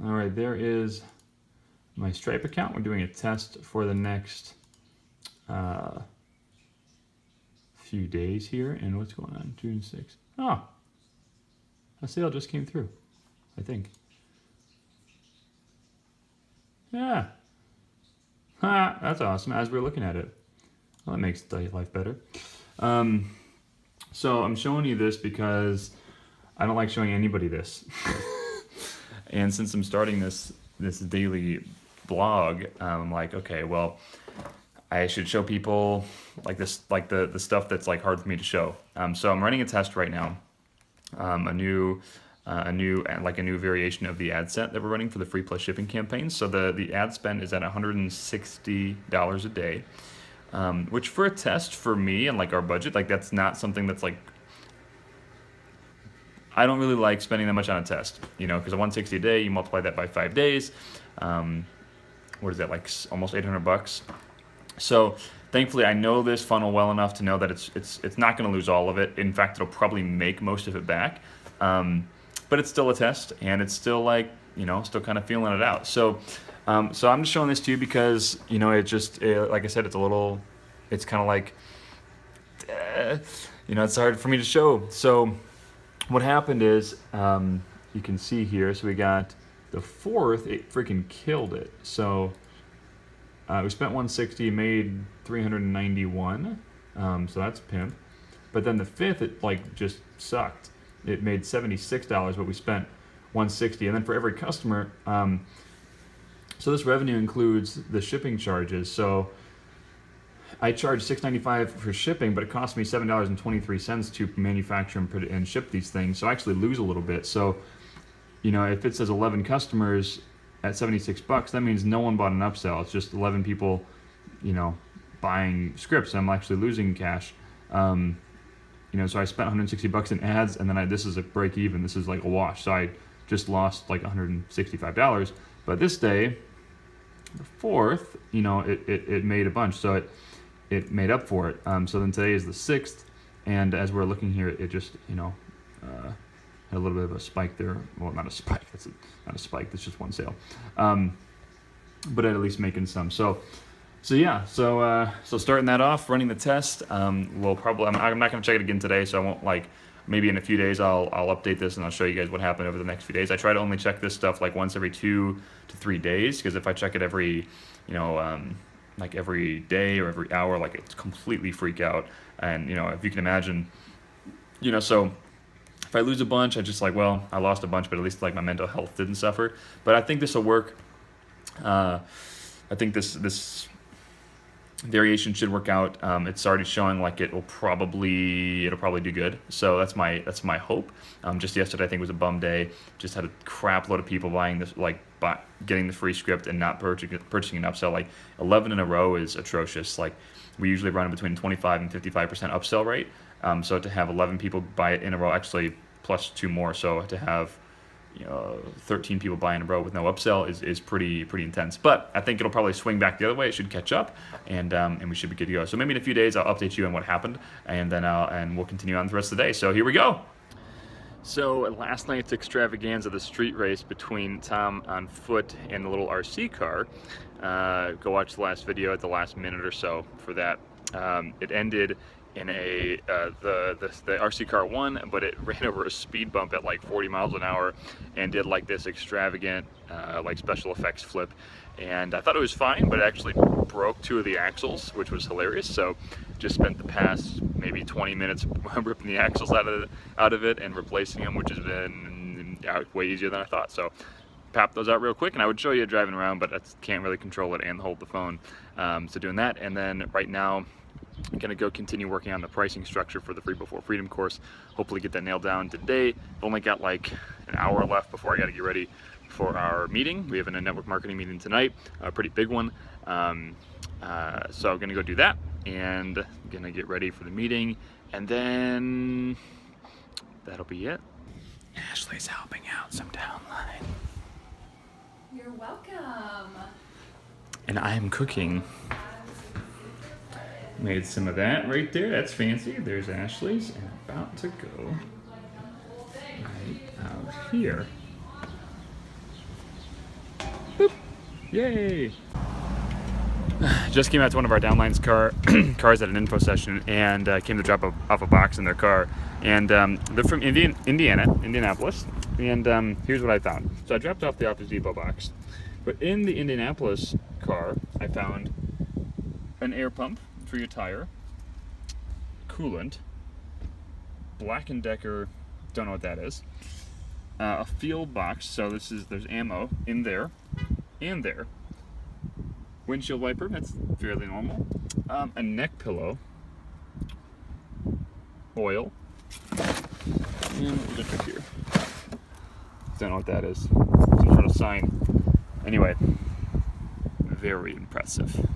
All right, there is my Stripe account. We're doing a test for the next few days here. And what's going on? June 6th. Oh, a sale just came through, I think. Yeah. Ha, that's awesome, as we're looking at it. Well, that makes life better. So I'm showing you this because I don't like showing anybody this. And since I'm starting this daily blog, I'm like, okay, well, I should show people like this, like the stuff that's like hard for me to show. So I'm running a test right now, a new variation of the ad set that we're running for the free plus shipping campaign. So the ad spend is at $160 a day, which for a test for me and like our budget, like that's not something that's like, I don't really like spending that much on a test, you know, because a $160 a day, you multiply that by 5 days, what is that, like almost $800? So thankfully, I know this funnel well enough to know that it's not going to lose all of it. In fact, it'll probably make most of it back. But it's still a test, and it's still like, you know, still kind of feeling it out. So I'm just showing this to you because, you know, like I said, it's kind of like, you know, it's hard for me to show. So what happened is, you can see here, so we got the 4th, it freaking killed it. So we spent 160, made 391, so that's pimp. But then the 5th, it like just sucked. It made $76, but we spent 160. And then for every customer, so this revenue includes the shipping charges. So I charge $6.95 for shipping, but it cost me $7.23 to manufacture and ship these things. So I actually lose a little bit. So, you know, if it says 11 customers at $76, that means no one bought an upsell. It's just 11 people, you know, buying scripts. I'm actually losing cash. You know, so I spent $160 in ads, and then this is a break even. This is like a wash. So I just lost like $165. But this day, the 4th, you know, it made a bunch. So it made up for it. So then today is the 6th, and as we're looking here, it just, you know, had a little bit of a spike there. Well, not a spike. Not a spike. That's just one sale. But at least making some. So yeah. So starting that off, running the test. We'll probably. I'm not going to check it again today, so I won't like. Maybe in a few days I'll update this and I'll show you guys what happened over the next few days. I try to only check this stuff like once every 2 to 3 days, because if I check it every, you know, like every day or every hour, like it's completely freak out. And you know, if you can imagine, you know, so if I lose a bunch, I just like, well, I lost a bunch, but at least like my mental health didn't suffer. But I think this will work. I think this variation should work out. It's already showing like it'll probably do good. So that's my hope. Just yesterday I think was a bum day. Just had a crap load of people buying this, like getting the free script and not purchasing an upsell. Like 11 in a row is atrocious. Like we usually run between 25 and 55% upsell rate. So to have 11 people buy it in a row, actually plus 2 more. So to have, you know, 13 people buy in a row with no upsell is pretty intense. But I think it'll probably swing back the other way. It should catch up, and we should be good to go. So maybe in a few days I'll update you on what happened, and then we'll continue on the rest of the day. So here we go. So last night's extravaganza, the street race between Tom on foot and the little RC car. Go watch the last video at the last minute or so for that. It ended in the RC car won, but it ran over a speed bump at like 40 miles an hour and did like this extravagant like special effects flip. And I thought it was fine, but it actually broke 2 of the axles, which was hilarious. So just spent the past maybe 20 minutes ripping the axles out of it and replacing them, which has been way easier than I thought. So pop those out real quick, and I would show you driving around, but I can't really control it and hold the phone. So doing that, and then right now I'm gonna go continue working on the pricing structure for the Free Before Freedom course. Hopefully get that nailed down today. I've only got like an hour left before I gotta get ready for our meeting. We have a network marketing meeting tonight, a pretty big one. So I'm gonna go do that, and gonna get ready for the meeting, and then that'll be it. Ashley's helping out some downline. You're welcome. And I am cooking. Made some of that right there. That's fancy. There's Ashley's, and about to go right out here. Yay! Just came out to one of our downlines cars at an info session, and came to drop off a box in their car. And they're from Indianapolis. And here's what I found. So I dropped off the Office Depot box, but in the Indianapolis car, I found an air pump for your tire, coolant, Black & Decker, don't know what that is, a field box. So there's ammo in there and there. Windshield wiper, that's fairly normal. A neck pillow, oil, and what is it here? Don't know what that is. Some sort of sign. Anyway, very impressive.